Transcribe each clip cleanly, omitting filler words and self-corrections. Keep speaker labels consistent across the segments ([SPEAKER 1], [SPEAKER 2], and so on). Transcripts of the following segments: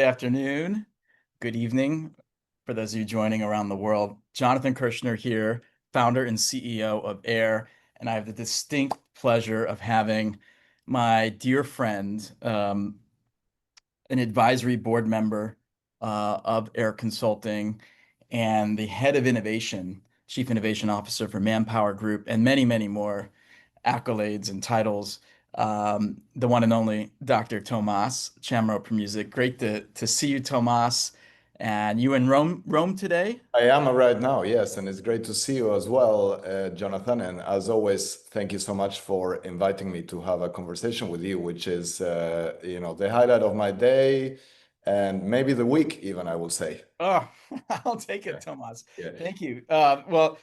[SPEAKER 1] afternoon, good evening for those of you joining around the world. Jonathan Kirschner here, founder and CEO of AIIR, and I have the distinct pleasure of having my dear friend, an advisory board member of AIIR Consulting and the head of innovation, chief innovation officer for ManpowerGroup, and many, many more accolades and titles. The one and only Dr. Tomas Chamorro Premuzic. Great to see you, Tomas. And you in Rome today?
[SPEAKER 2] I am right now, yes, and it's great to see you as well, Jonathan. And as always, thank you so much for inviting me to have a conversation with you, which is, the highlight of my day and maybe the week, even I will say.
[SPEAKER 1] Oh, I'll take it,
[SPEAKER 2] Yeah.
[SPEAKER 1] Tomas.
[SPEAKER 2] Yeah.
[SPEAKER 1] Thank you. Well,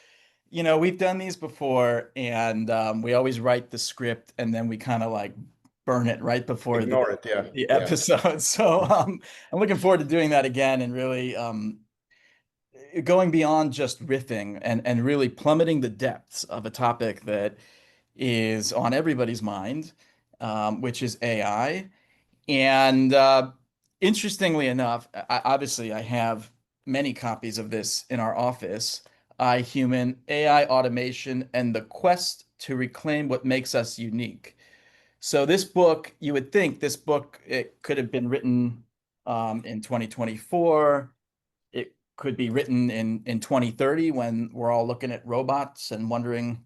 [SPEAKER 1] we've done these before, and we always write the script, and then we kind of like burn it right before
[SPEAKER 2] Ignore it, yeah.
[SPEAKER 1] the
[SPEAKER 2] Yeah.
[SPEAKER 1] episode. So I'm looking forward to doing that again and really going beyond just riffing and really plummeting the depths of a topic that is on everybody's mind, which is AI. And interestingly enough, obviously I have many copies of this in our office. I Human, AI Automation, and the Quest to Reclaim What Makes Us Unique. So this book, you would think this book, it could have been written in 2024. It could be written in 2030 when we're all looking at robots and wondering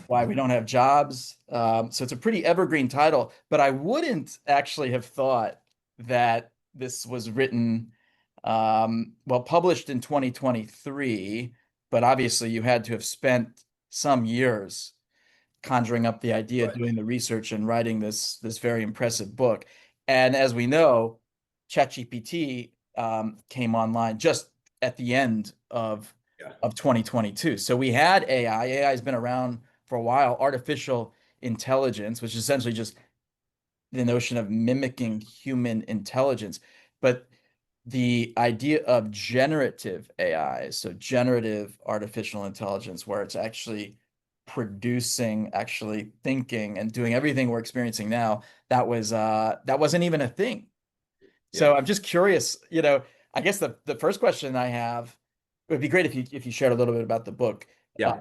[SPEAKER 1] why we don't have jobs. So it's a pretty evergreen title, but I wouldn't actually have thought that this was written, published in 2023, but obviously you had to have spent some years conjuring up the idea,
[SPEAKER 2] Right.
[SPEAKER 1] doing the research, and writing this very impressive book. And as we know, ChatGPT came online just at the end of
[SPEAKER 2] Yeah.
[SPEAKER 1] 2022. So we had AI. AI has been around for a while. Artificial intelligence, which is essentially just the notion of mimicking human intelligence. But the idea of generative AI, so generative artificial intelligence, where it's actually producing, actually thinking, and doing everything we're experiencing now, that wasn't even a thing. So
[SPEAKER 2] Yeah.
[SPEAKER 1] I'm just curious, I guess the first question I have, it would be great if you shared a little bit about the book.
[SPEAKER 2] Yeah.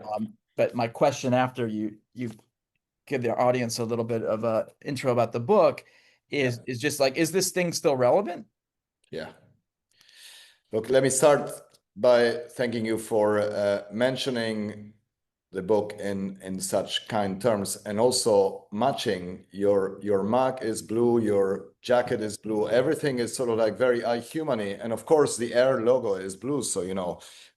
[SPEAKER 1] But my question after you give the audience a little bit of a intro about the book
[SPEAKER 2] Yeah.
[SPEAKER 1] is just like, is this thing still relevant?
[SPEAKER 2] Yeah. Look, let me start by thanking you for mentioning the book in such kind terms, and also matching your mug is blue, your jacket is blue, everything is sort of like very iHumany, and of course the AIR logo is blue, so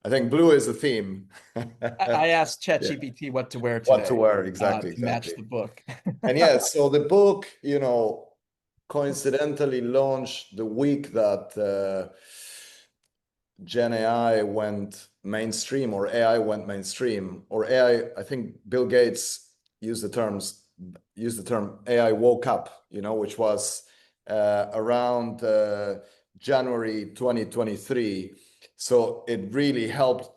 [SPEAKER 2] I think blue is the theme.
[SPEAKER 1] I asked
[SPEAKER 2] Yeah.
[SPEAKER 1] ChatGPT what to wear
[SPEAKER 2] What to
[SPEAKER 1] today
[SPEAKER 2] wear, exactly,
[SPEAKER 1] to match
[SPEAKER 2] exactly.
[SPEAKER 1] the book.
[SPEAKER 2] And yeah, so the book, coincidentally launched the week that Gen AI went mainstream, or AI went mainstream, or AI. I think Bill Gates used the term AI woke up, which was around January 2023. So it really helped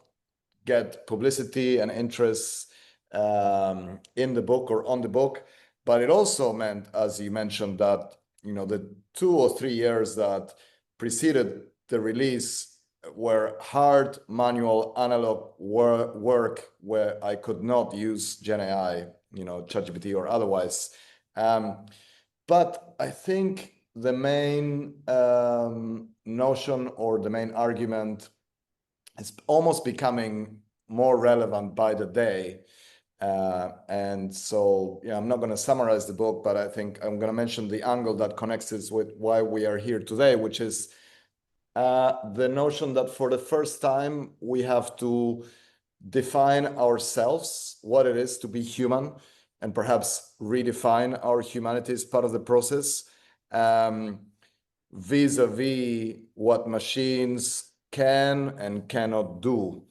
[SPEAKER 2] get publicity and interest in the book or on the book. But it also meant, as you mentioned, that the 2 or 3 years that preceded the release were hard manual analog work where I could not use Gen AI, ChatGPT or otherwise. But I think the main notion or the main argument is almost becoming more relevant by the day. And so, I'm not going to summarize the book, but I think I'm going to mention the angle that connects this with why we are here today, which is the notion that for the first time, we have to define ourselves, what it is to be human, and perhaps redefine our humanity as part of the process, vis-a-vis what machines can and cannot do.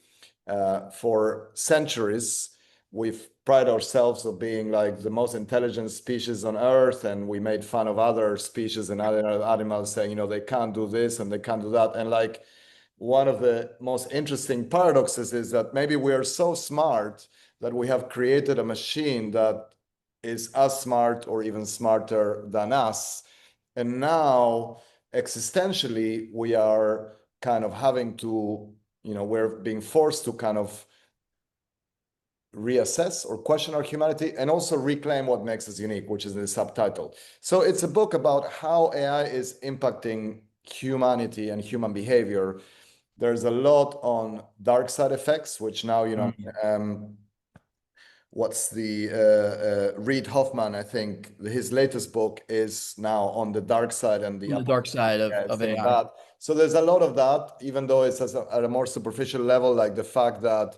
[SPEAKER 2] For centuries, we've prided ourselves of being like the most intelligent species on Earth, and we made fun of other species and other animals, saying, they can't do this and they can't do that. And like one of the most interesting paradoxes is that maybe we are so smart that we have created a machine that is as smart or even smarter than us. And now existentially, we are kind of having to, we're being forced to kind of reassess or question our humanity and also reclaim what makes us unique, which is the subtitle. So it's a book about how AI is impacting humanity and human behavior. There's a lot on dark side effects, which now,
[SPEAKER 1] Mm.
[SPEAKER 2] what's the Reid Hoffman, I think his latest book is now on the dark side and the
[SPEAKER 1] On the dark side of
[SPEAKER 2] thing of
[SPEAKER 1] AI.
[SPEAKER 2] that. So there's a lot of that, even though it's at a more superficial level, like the fact that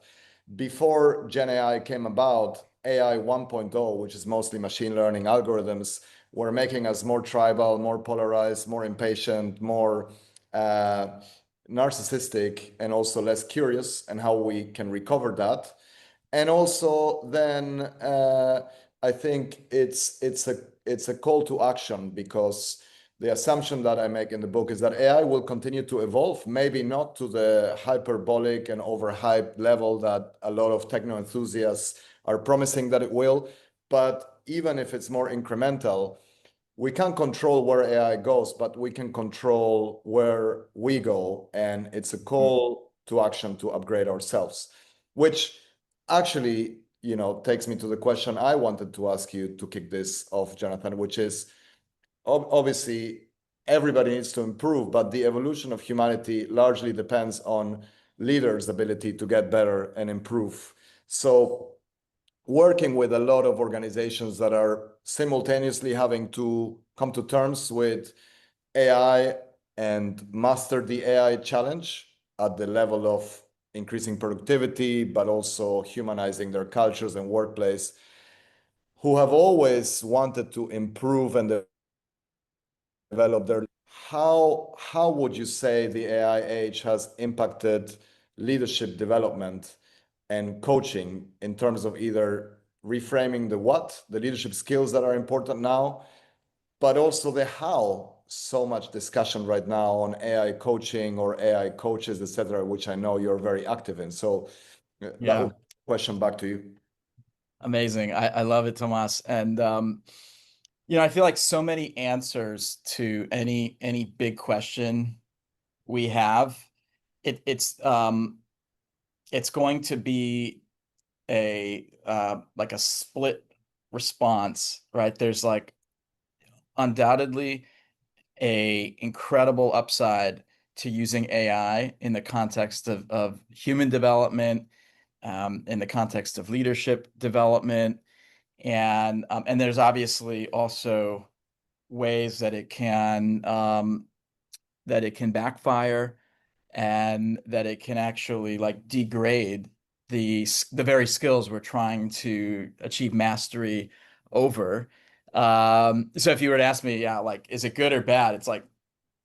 [SPEAKER 2] before Gen AI came about, AI 1.0, which is mostly machine learning algorithms, were making us more tribal, more polarized, more impatient, more uh, narcissistic, and also less curious, and how we can recover that. And also then I think it's a call to action, because the assumption that I make in the book is that AI will continue to evolve, maybe not to the hyperbolic and overhyped level that a lot of techno enthusiasts are promising that it will. But even if it's more incremental, we can't control where AI goes, but we can control where we go. And it's a call to action to upgrade ourselves, which actually, takes me to the question I wanted to ask you to kick this off, Jonathan, which is obviously everybody needs to improve, but the evolution of humanity largely depends on leaders' ability to get better and improve. So working with a lot of organizations that are simultaneously having to come to terms with AI and master the AI challenge at the level of increasing productivity, but also humanizing their cultures and workplace, who have always wanted to improve and develop their. How would you say the AI age has impacted leadership development and coaching in terms of either reframing the leadership skills that are important now, but also the how? So much discussion right now on AI coaching or AI coaches, etc., which I know you're very active in. So that
[SPEAKER 1] Yeah.
[SPEAKER 2] would be a question back to you.
[SPEAKER 1] Amazing. I love it, Tomas. And I feel like so many answers to any big question we have, it's going to be a like a split response, right? There's like undoubtedly a incredible upside to using AI in the context of human development, in the context of leadership development, and there's obviously also ways that it can backfire and that it can actually like degrade the very skills we're trying to achieve mastery over. So if you were to ask me, yeah, like, is it good or bad? It's like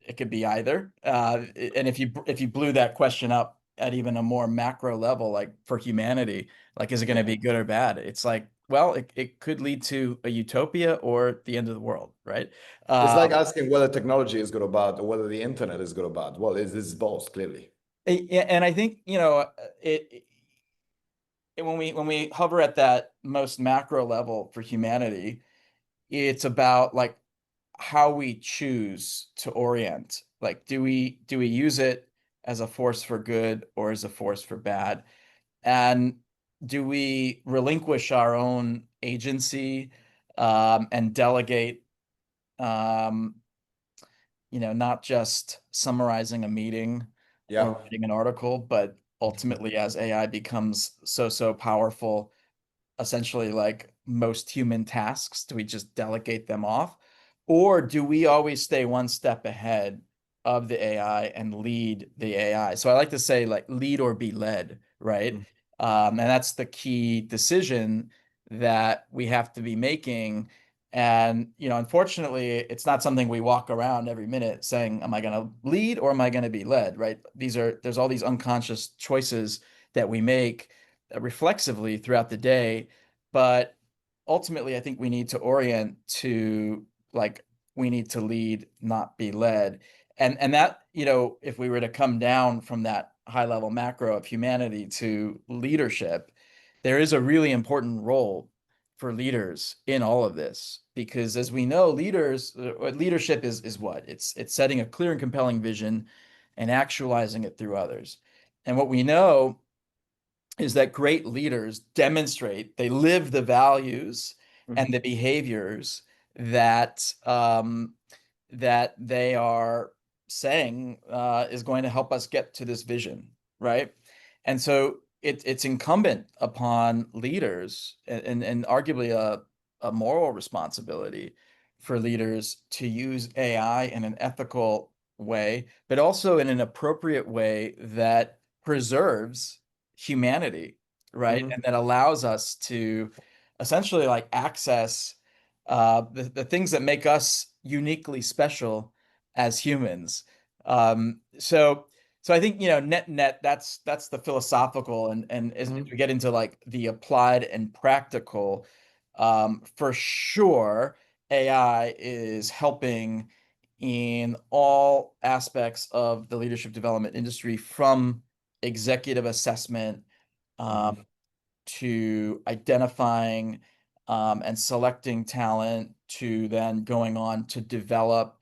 [SPEAKER 1] it could be either. And if you blew that question up at even a more macro level, like for humanity, like is it going to be good or bad? It's like, well, it could lead to a utopia or the end of the world, right?
[SPEAKER 2] It's like
[SPEAKER 1] Um,
[SPEAKER 2] asking whether technology is good or bad, or whether the internet is good or bad. Well, it is both, clearly.
[SPEAKER 1] and I think, when we hover at that most macro level for humanity, it's about like how we choose to orient. Like, do we use it as a force for good or as a force for bad? And do we relinquish our own agency, and delegate, um, not just summarizing a meeting
[SPEAKER 2] Yeah.
[SPEAKER 1] or writing an article, but ultimately as AI becomes so powerful, essentially like most human tasks, do we just delegate them off? Or do we always stay one step ahead of the AI and lead the AI? So I like to say like lead or be led, right?
[SPEAKER 2] Mm.
[SPEAKER 1] And that's the key decision that we have to be making. And, unfortunately, it's not something we walk around every minute saying, am I going to lead or am I going to be led, right? There's all these unconscious choices that we make reflexively throughout the day. But ultimately, I think we need to orient to like we need to lead, not be led. And that, if we were to come down from that high level macro of humanity to leadership, there is a really important role for leaders in all of this, because as we know, leadership is what? It's setting a clear and compelling vision and actualizing it through others. And what we know is that great leaders demonstrate, they live the values and
[SPEAKER 2] Mhm.
[SPEAKER 1] the behaviors that that they are saying is going to help us get to this vision, right? And so it's incumbent upon leaders and arguably a moral responsibility for leaders to use AI in an ethical way, but also in an appropriate way that preserves humanity, right?
[SPEAKER 2] Mhm.
[SPEAKER 1] And that allows us to essentially like access the things that make us uniquely special as humans. So I think, net, that's the philosophical, and as
[SPEAKER 2] Mhm.
[SPEAKER 1] we get into like the applied and practical, for sure, AI is helping in all aspects of the leadership development industry, from executive assessment um,
[SPEAKER 2] Mhm.
[SPEAKER 1] to identifying and selecting talent, to then going on to develop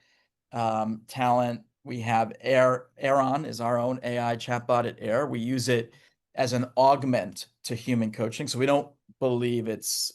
[SPEAKER 1] talent. We have Aaron is our own AI chatbot at AIR. We use it as an augment to human coaching. So we don't believe it's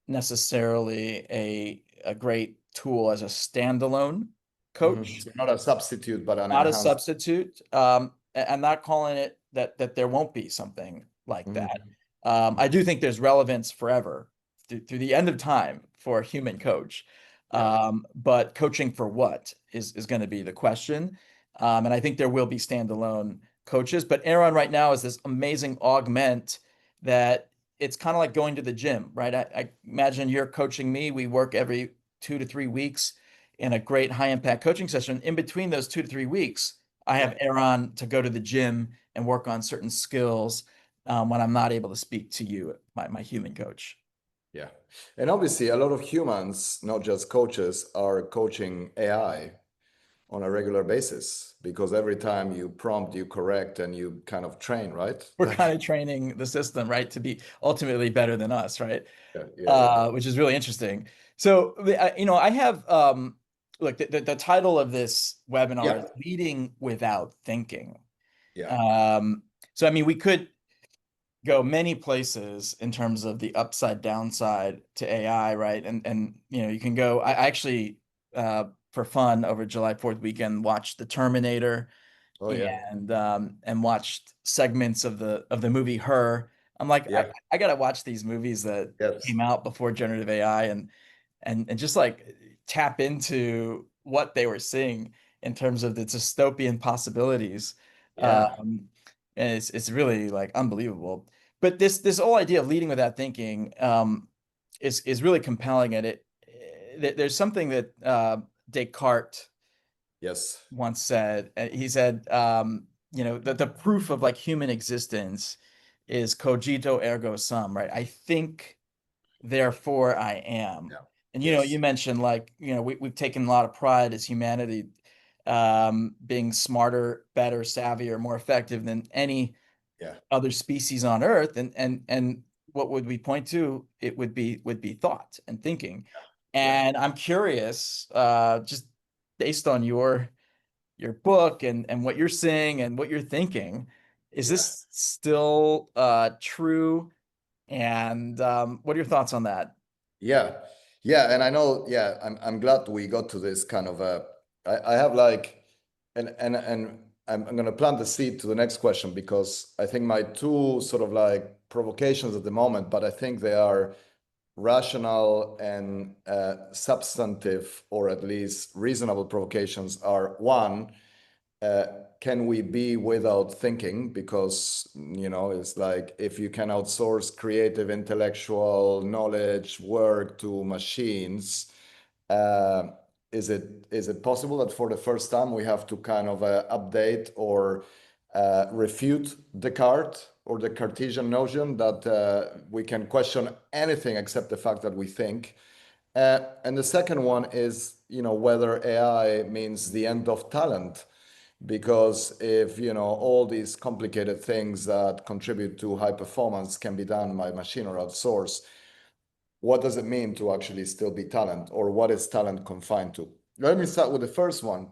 [SPEAKER 1] necessarily a great tool as a standalone
[SPEAKER 2] Mhm.
[SPEAKER 1] coach,
[SPEAKER 2] So not a substitute, but an
[SPEAKER 1] not a
[SPEAKER 2] enhanced.
[SPEAKER 1] substitute. I'm not calling it that there won't be something like that.
[SPEAKER 2] Mhm.
[SPEAKER 1] I do think there's relevance forever through the end of time for a human coach.
[SPEAKER 2] Yeah.
[SPEAKER 1] But coaching for what is going to be the question. And I think there will be standalone coaches. But Aaron right now is this amazing augment that it's kind of like going to the gym, right? I imagine you're coaching me. We work every 2 to 3 weeks in a great high impact coaching session. In between those 2 to 3 weeks, I
[SPEAKER 2] Yeah.
[SPEAKER 1] have Aaron to go to the gym and work on certain skills when I'm not able to speak to you, my human coach.
[SPEAKER 2] Yeah. And obviously, a lot of humans, not just coaches, are coaching AI on a regular basis because every time you prompt, you correct, and you kind of train, right?
[SPEAKER 1] We're kind
[SPEAKER 2] Like,
[SPEAKER 1] of training the system, right, to be ultimately better than us, right?
[SPEAKER 2] yeah, yeah, yeah,
[SPEAKER 1] Which is really interesting. So, I have look, the title of this webinar
[SPEAKER 2] yeah,
[SPEAKER 1] is Leading Without Thinking.
[SPEAKER 2] yeah,
[SPEAKER 1] Um, so, I mean, we could go many places in terms of the upside downside to AI, right? And you can go. I actually, for fun, over July 4th weekend, watched The Terminator
[SPEAKER 2] oh yeah,
[SPEAKER 1] and watched segments of the movie Her. I'm like, I,
[SPEAKER 2] yeah,
[SPEAKER 1] I gotta watch these movies that
[SPEAKER 2] yes,
[SPEAKER 1] came out before generative AI, and just like tap into what they were seeing in terms of the dystopian possibilities.
[SPEAKER 2] yeah,
[SPEAKER 1] Um, and it's really like unbelievable. But this whole idea of leading without thinking is really compelling. And there's something that Descartes
[SPEAKER 2] yes,
[SPEAKER 1] once said. He said, that the proof of like human existence is cogito ergo sum, right? I think, therefore I am.
[SPEAKER 2] yeah,
[SPEAKER 1] And you
[SPEAKER 2] yes,
[SPEAKER 1] mentioned like, we've taken a lot of pride as humanity, being smarter, better, savvier, more effective than any
[SPEAKER 2] yeah,
[SPEAKER 1] other species on Earth. And what would we point to? It would be thought and thinking.
[SPEAKER 2] yeah,
[SPEAKER 1] And I'm curious, just based on your book and what you're seeing and what you're thinking, is
[SPEAKER 2] yeah.
[SPEAKER 1] this still true? And what are your thoughts on that?
[SPEAKER 2] Yeah, yeah, and I know. Yeah, I'm glad we got to this kind of I have like, and I'm gonna plant the seed to the next question because I think my two sort of like provocations at the moment, but I think they are rational and substantive, or at least reasonable provocations. Are one, uh, can we be without thinking? Because, it's like if you can outsource creative, intellectual knowledge, work to machines, uh, is it possible that for the first time we have to kind of update or refute Descartes or the Cartesian notion that we can question anything except the fact that we think? And the second one is, whether AI means the end of talent, because if all these complicated things that contribute to high performance can be done by machine or outsource, what does it mean to actually still be talent, or what is talent confined to? Let me start with the first one,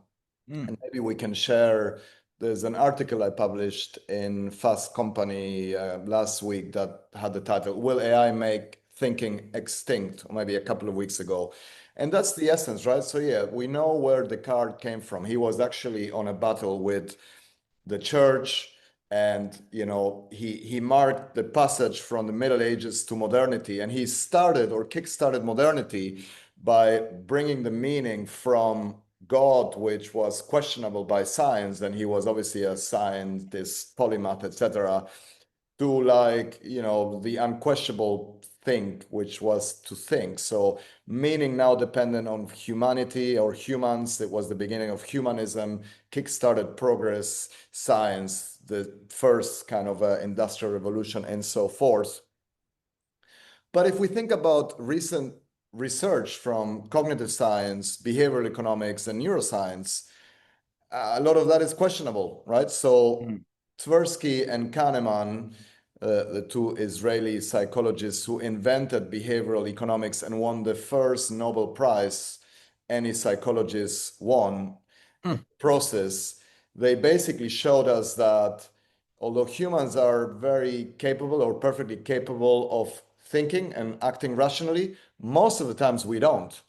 [SPEAKER 1] Mm.
[SPEAKER 2] and maybe we can share. There's an article I published in Fast Company last week that had the title, Will AI Make Thinking Extinct? Or maybe a couple of weeks ago. And that's the essence, right? So yeah, we know where Descartes came from. He was actually on a battle with the church, and he marked the passage from the Middle Ages to modernity, and he started or kick-started modernity by bringing the meaning from God, which was questionable by science, and he was obviously a scientist, polymath, etc., to the unquestionable thing, which was to think. So meaning now dependent on humanity or humans. It was the beginning of humanism, kickstarted progress, science, the first kind of industrial revolution, and so forth. But if we think about recent research from cognitive science, behavioral economics, and neuroscience, a lot of that is questionable, right? So
[SPEAKER 1] Mm.
[SPEAKER 2] Tversky and Kahneman, the two Israeli psychologists who invented behavioral economics and won the first Nobel Prize any psychologist won
[SPEAKER 1] Mm.
[SPEAKER 2] process, they basically showed us that although humans are very capable or perfectly capable of thinking and acting rationally, most of the times we don't.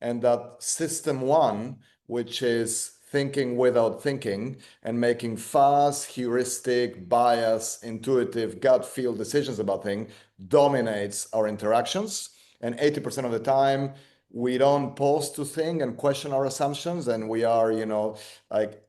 [SPEAKER 2] And that system one, which is thinking without thinking and making fast, heuristic, bias, intuitive, gut feel decisions about things, dominates our interactions. And 80% of the time, we don't pause to think and question our assumptions. And we are, like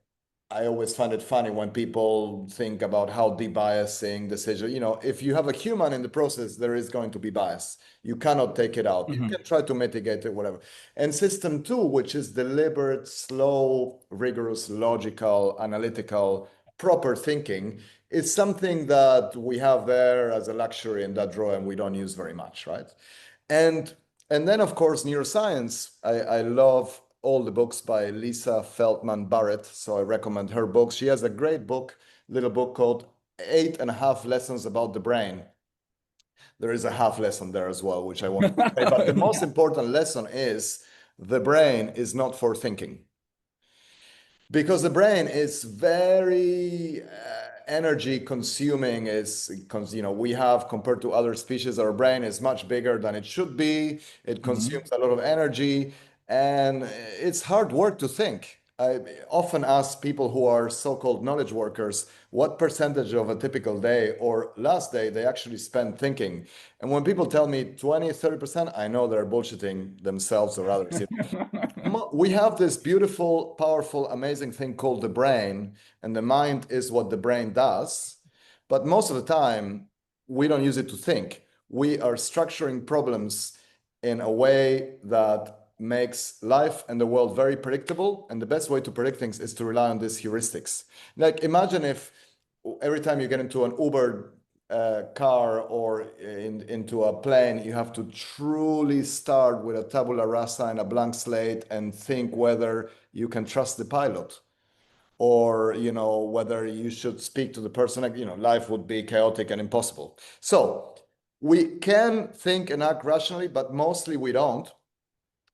[SPEAKER 2] I always find it funny when people think about how debiasing decision, if you have a human in the process, there is going to be bias. You cannot take it out. You
[SPEAKER 1] Mhm.
[SPEAKER 2] can try to mitigate it, whatever. And system two, which is deliberate, slow, rigorous, logical, analytical, proper thinking, is something that we have there as a luxury in that drawer and we don't use very much, right? And and then of course neuroscience. I love all the books by Lisa Feldman Barrett, so I recommend her books. She has a great book, little book called 8.5 Lessons About the Brain. There is a half lesson there as well, which I want to say. But the most
[SPEAKER 1] Yeah.
[SPEAKER 2] important lesson is the brain is not for thinking, because the brain is very energy consuming. We have, compared to other species, our brain is much bigger than it should be. It
[SPEAKER 1] Mhm.
[SPEAKER 2] consumes a lot of energy, and it's hard work to think. I often ask people who are so-called knowledge workers what percentage of a typical day or last day they actually spend thinking. And when people tell me 20, 30%, I know they're bullshitting themselves or others. We have this beautiful, powerful, amazing thing called the brain, and the mind is what the brain does. But most of the time, we don't use it to think. We are structuring problems in a way that makes life and the world very predictable. And the best way to predict things is to rely on these heuristics. Like, imagine if every time you get into an Uber car or into a plane, you have to truly start with a tabula rasa and a blank slate and think whether you can trust the pilot, or whether you should speak to the person. Like, life would be chaotic and impossible. So we can think and act rationally, but mostly we don't.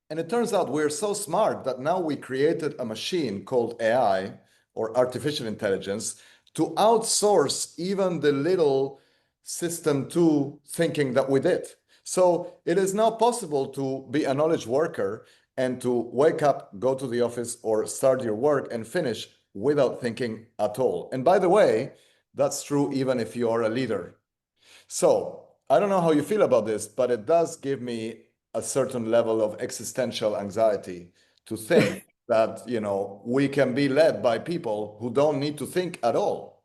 [SPEAKER 2] And it turns out we're so smart that now we created a machine called AI, or artificial intelligence, to outsource even the little system two thinking that we did. So it is now possible to be a knowledge worker and to wake up, go to the office, or start your work and finish without thinking at all. And by the way, that's true even if you are a leader. So I don't know how you feel about this, but it does give me a certain level of existential anxiety to think that, we can be led by people who don't need to think at all.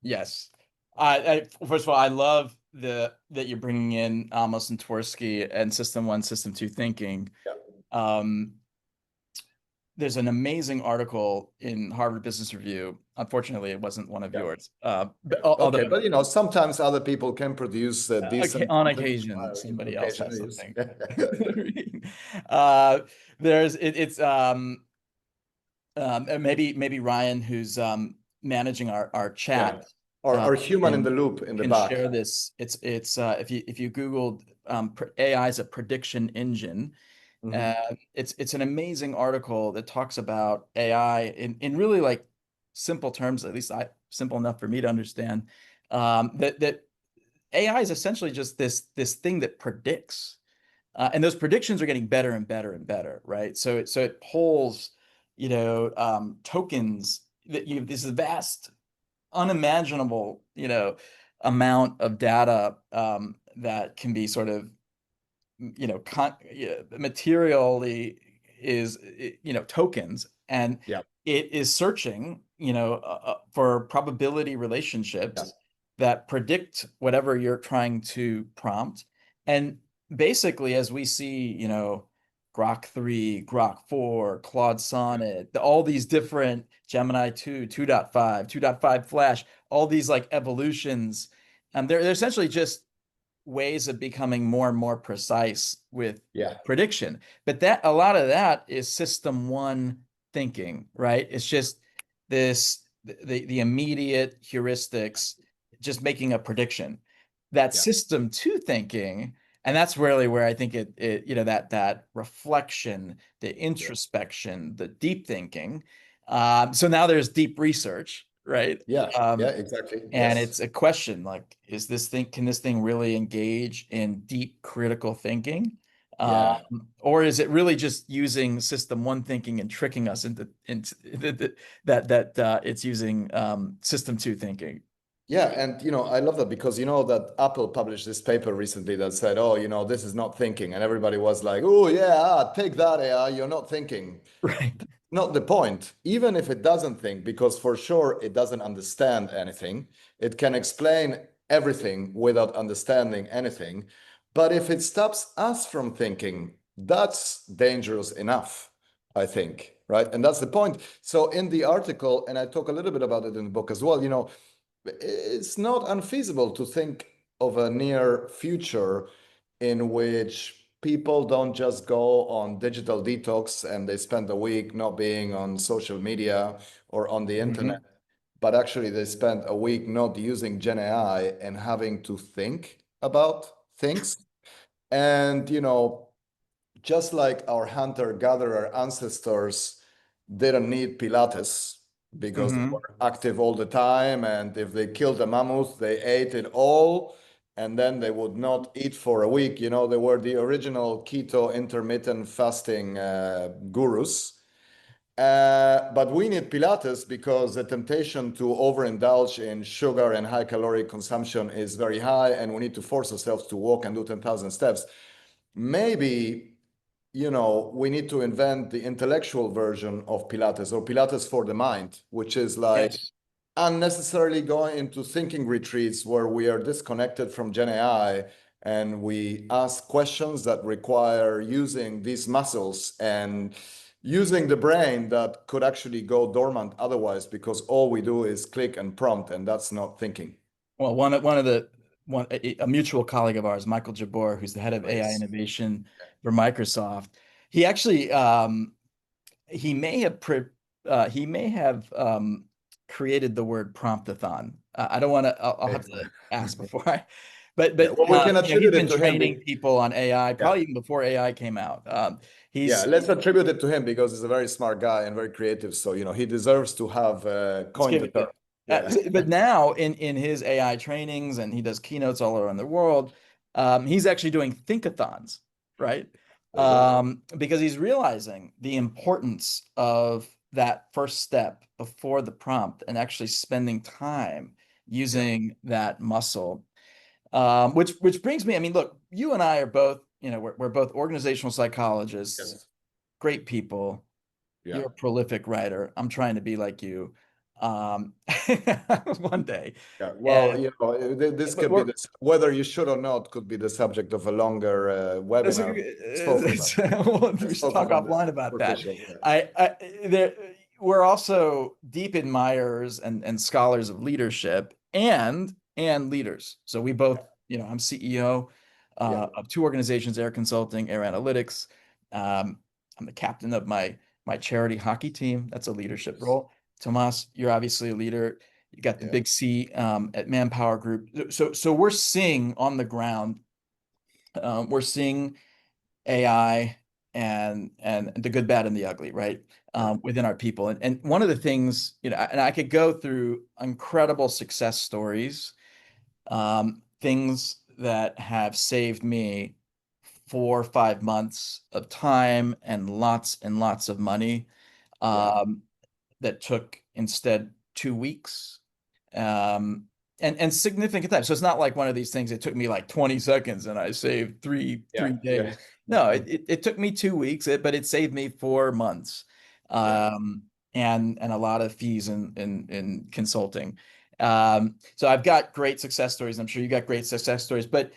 [SPEAKER 1] Yes. First of all, I love that you're bringing in Amos and Tversky and System One, System Two thinking.
[SPEAKER 2] Yeah.
[SPEAKER 1] Um, there's an amazing article in Harvard Business Review. Unfortunately, it wasn't one of
[SPEAKER 2] Yeah.
[SPEAKER 1] yours.
[SPEAKER 2] Yeah.
[SPEAKER 1] Although
[SPEAKER 2] Okay. But sometimes other people can produce decent
[SPEAKER 1] on
[SPEAKER 2] content.
[SPEAKER 1] occasion somebody else has
[SPEAKER 2] Occasionally.
[SPEAKER 1] something.
[SPEAKER 2] Yeah. Yeah.
[SPEAKER 1] uh, it's maybe Ryan, who's managing our
[SPEAKER 2] Yeah.
[SPEAKER 1] chat.
[SPEAKER 2] or human in the loop in the
[SPEAKER 1] can
[SPEAKER 2] back.
[SPEAKER 1] share this. It's if you Googled AI is a prediction engine.
[SPEAKER 2] Hmm.
[SPEAKER 1] It's an amazing article that talks about AI in really like simple terms, at least simple enough for me to understand. That AI is essentially just this thing that predicts, and those predictions are getting better and better and better, right? So it pulls, tokens that you this vast, unimaginable, amount of data that can be sort of materially is tokens, and
[SPEAKER 2] Yeah,
[SPEAKER 1] it is searching for probability
[SPEAKER 2] yeah,
[SPEAKER 1] relationships that predict whatever you're trying to prompt. And basically, as we see, Grok 3, Grok 4, Claude
[SPEAKER 2] yeah,
[SPEAKER 1] Sonnet, all these different Gemini 2, 2.5, 2.5 Flash, all these like evolutions, they're essentially just ways of becoming more and more precise with
[SPEAKER 2] yeah,
[SPEAKER 1] prediction. But that a lot of that is system one thinking, right? It's just the immediate heuristics, just making a prediction. That
[SPEAKER 2] yeah,
[SPEAKER 1] system two thinking, and that's really where I think it that reflection, the
[SPEAKER 2] yeah,
[SPEAKER 1] introspection, the deep thinking. So now there's deep research, right?
[SPEAKER 2] yeah, yeah,
[SPEAKER 1] Um,
[SPEAKER 2] exactly.
[SPEAKER 1] and
[SPEAKER 2] Yes.
[SPEAKER 1] it's a question like, can this thing really engage in deep critical thinking?
[SPEAKER 2] Yeah.
[SPEAKER 1] Or is it really just using system one thinking and tricking us into that it's using system two thinking?
[SPEAKER 2] Yeah, and I love that because that Apple published this paper recently that said, "Oh, this is not thinking," and everybody was like, "Oh yeah, take that AI, you're not thinking."
[SPEAKER 1] Right.
[SPEAKER 2] Not the point. Even if it doesn't think, because for sure it doesn't understand anything, it can explain everything without understanding anything. But if it stops us from thinking, that's dangerous enough, I think, right? And that's the point. So in the article, and I talk a little bit about it in the book as well, it's not unfeasible to think of a near future in which people don't just go on digital detox and they spend a week not being on social media or on the internet,
[SPEAKER 1] Hmm.
[SPEAKER 2] but actually they spend a week not using Gen AI and having to think about things. And, just like our hunter-gatherer ancestors didn't need Pilates because they
[SPEAKER 1] Hmm.
[SPEAKER 2] were active all the time, and if they killed a mammoth, they ate it all, and then they would not eat for a week. They were the original keto intermittent fasting gurus. But we need Pilates because the temptation to overindulge in sugar and high calorie consumption is very high, and we need to force ourselves to walk and do 10,000 steps. Maybe we need to invent the intellectual version of Pilates or Pilates for the mind, which is like
[SPEAKER 1] Yes.
[SPEAKER 2] unnecessarily going into thinking retreats where we are disconnected from Gen AI and we ask questions that require using these muscles and using the brain that could actually go dormant otherwise because all we do is click and prompt, and that's not thinking.
[SPEAKER 1] Well, one a mutual colleague of ours, Michael Jabor, who's the head of
[SPEAKER 2] Oh,
[SPEAKER 1] AI
[SPEAKER 2] yes.
[SPEAKER 1] innovation for Microsoft, he actually he may have he may have created the word promptathon. I don't want to. I'll have to ask before I.
[SPEAKER 2] Yeah, well, we can
[SPEAKER 1] He's
[SPEAKER 2] attribute it
[SPEAKER 1] been
[SPEAKER 2] to him.
[SPEAKER 1] training people on AI
[SPEAKER 2] Yeah.
[SPEAKER 1] probably even before AI came out.
[SPEAKER 2] Yeah,
[SPEAKER 1] He's
[SPEAKER 2] let's attribute it to him because he's a very smart guy and very creative. So, he deserves to have
[SPEAKER 1] Let's
[SPEAKER 2] coined
[SPEAKER 1] give
[SPEAKER 2] the
[SPEAKER 1] it
[SPEAKER 2] term.
[SPEAKER 1] to.
[SPEAKER 2] Yeah.
[SPEAKER 1] But now in his AI trainings, and he does keynotes all around the world, he's actually doing thinkathons, right?
[SPEAKER 2] There you go.
[SPEAKER 1] Because he's realizing the importance of that first step before the prompt and actually spending time
[SPEAKER 2] Yeah.
[SPEAKER 1] using that muscle. Which brings me, I mean, look, you and I are both, we're both organizational psychologists,
[SPEAKER 2] Yes.
[SPEAKER 1] great people.
[SPEAKER 2] Yeah.
[SPEAKER 1] You're a prolific writer. I'm trying to be like you, um, one day.
[SPEAKER 2] Yeah. Well,
[SPEAKER 1] And
[SPEAKER 2] this
[SPEAKER 1] but
[SPEAKER 2] could be
[SPEAKER 1] we're
[SPEAKER 2] this, whether you should or not, could be the subject of a longer
[SPEAKER 1] that's
[SPEAKER 2] webinar. Let's focus on.
[SPEAKER 1] we
[SPEAKER 2] Let's
[SPEAKER 1] should
[SPEAKER 2] focus
[SPEAKER 1] talk
[SPEAKER 2] on the
[SPEAKER 1] offline about that.
[SPEAKER 2] superficial. Yeah.
[SPEAKER 1] I there we're also deep admirers and scholars of leadership and leaders. So we both, I'm CEO
[SPEAKER 2] Yeah.
[SPEAKER 1] of two organizations, AIR Consulting, AIR Analytics. I'm the captain of my charity hockey team. That's a leadership
[SPEAKER 2] Yes.
[SPEAKER 1] role. Tomas, you're obviously a leader. You got the
[SPEAKER 2] Yeah.
[SPEAKER 1] big C at ManpowerGroup. So we're seeing on the ground, we're seeing AI and the good, bad, and the ugly, right?
[SPEAKER 2] Yeah.
[SPEAKER 1] Within our people. And one of the things, and I could go through incredible success stories, things that have saved me 4 or 5 months of time and lots of money.
[SPEAKER 2] Yeah.
[SPEAKER 1] Um, that took instead 2 weeks. Um, and significant time. So it's not like one of these things that took me like 20 seconds and I saved three
[SPEAKER 2] Yeah. Yeah.
[SPEAKER 1] days. No, it took me 2 weeks, but it saved me 4 months.
[SPEAKER 2] Yeah.
[SPEAKER 1] Um, and a lot of fees in consulting. So I've got great success stories. I'm sure you got great success stories, but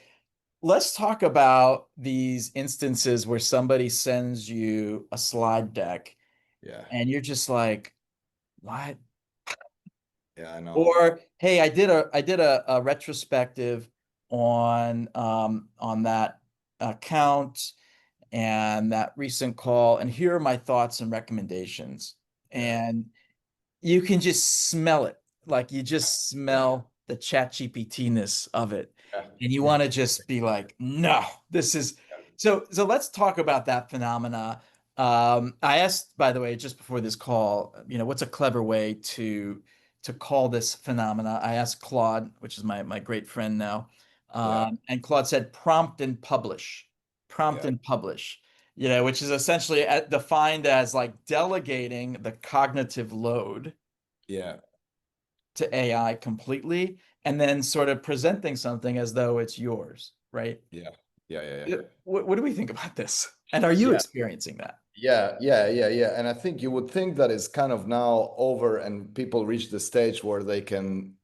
[SPEAKER 1] let's talk about these instances where somebody sends you a slide deck
[SPEAKER 2] Yeah.
[SPEAKER 1] and you're just like, what?
[SPEAKER 2] Yeah. I know.
[SPEAKER 1] Or hey, I did a retrospective on that account and that recent call, and here are my thoughts and recommendations.
[SPEAKER 2] Yeah.
[SPEAKER 1] And you can just smell it. Like you just smell the chat GPT-ness of it.
[SPEAKER 2] Yeah.
[SPEAKER 1] And you want to just be like, no, this is so let's talk about that phenomena. I asked, by the way, just before this call, what's a clever way to call this phenomena? I asked Claude, which is my great friend now.
[SPEAKER 2] Yeah.
[SPEAKER 1] And Claude said prompt and publish. Prompt
[SPEAKER 2] Yeah.
[SPEAKER 1] and publish which is essentially defined as like delegating the cognitive load
[SPEAKER 2] Yeah.
[SPEAKER 1] to AI completely and then sort of presenting something as though it's yours, right?
[SPEAKER 2] Yeah. Yeah. Yeah. Yeah.
[SPEAKER 1] What do we think about this? And are you
[SPEAKER 2] Yeah.
[SPEAKER 1] experiencing that?
[SPEAKER 2] Yeah, yeah, yeah, yeah. And I think you would think that it's kind of now over and people reach the stage where they can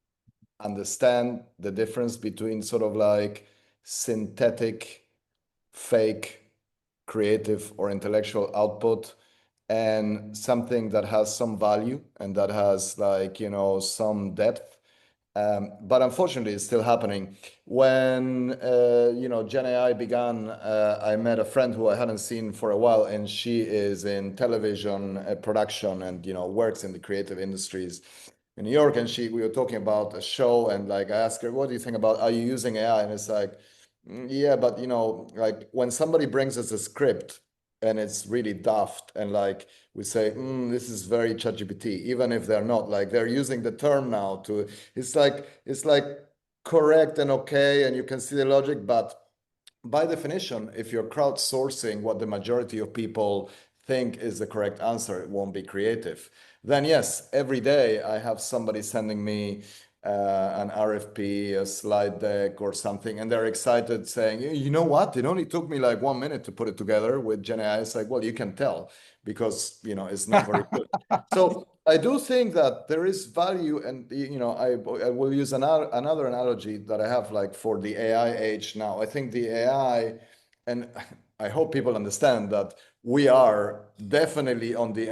[SPEAKER 2] understand the difference between sort of like synthetic, fake, creative or intellectual output and something that has some value and that has like, some depth. But unfortunately, it's still happening. When Gen AI began, I met a friend who I hadn't seen for a while, and she is in television production and works in the creative industries in New York. And we were talking about a show, and like I asked her, "What do you think about? Are you using AI?" And it's like, Yeah, but like when somebody brings us a script and it's really daft, and like we say, this is very ChatGPT, even if they're not, like they're using the term now to it's like correct and okay, and you can see the logic, but by definition, if you're crowdsourcing what the majority of people think is the correct answer, it won't be creative. Then, yes, every day I have somebody sending me an RFP, a slide deck, or something, and they're excited saying, You know what? It only took me like 1 minute to put it together with Gen AI. It's like, well, you can tell because, it's not very good. So I do think that there is value, and I will use another analogy that I have, like for the AI age now. I think the AI, and I hope people understand that we are definitely on the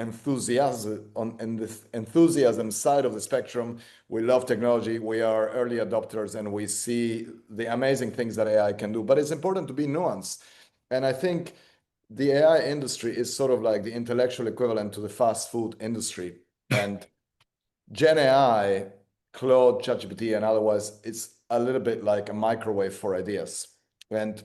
[SPEAKER 2] enthusiasm side of the spectrum. We love technology. We are early adopters, and we see the amazing things that AI can do. But it's important to be nuanced, and I think the AI industry is sort of like the intellectual equivalent to the fast food industry. And Gen AI, Claude, ChatGPT, and otherwise, it's a little bit like a microwave for ideas. And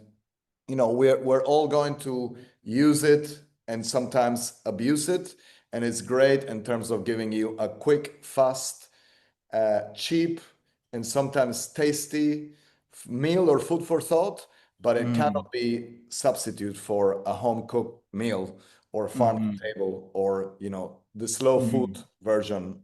[SPEAKER 2] we're all going to use it and sometimes abuse it. And it's great in terms of giving you a quick, fast, cheap, and sometimes tasty meal or food for thought, but it
[SPEAKER 1] Mm,
[SPEAKER 2] cannot be substitute for a home cooked meal or farm to
[SPEAKER 1] mhm,
[SPEAKER 2] table, or the slow food
[SPEAKER 1] mhm,
[SPEAKER 2] version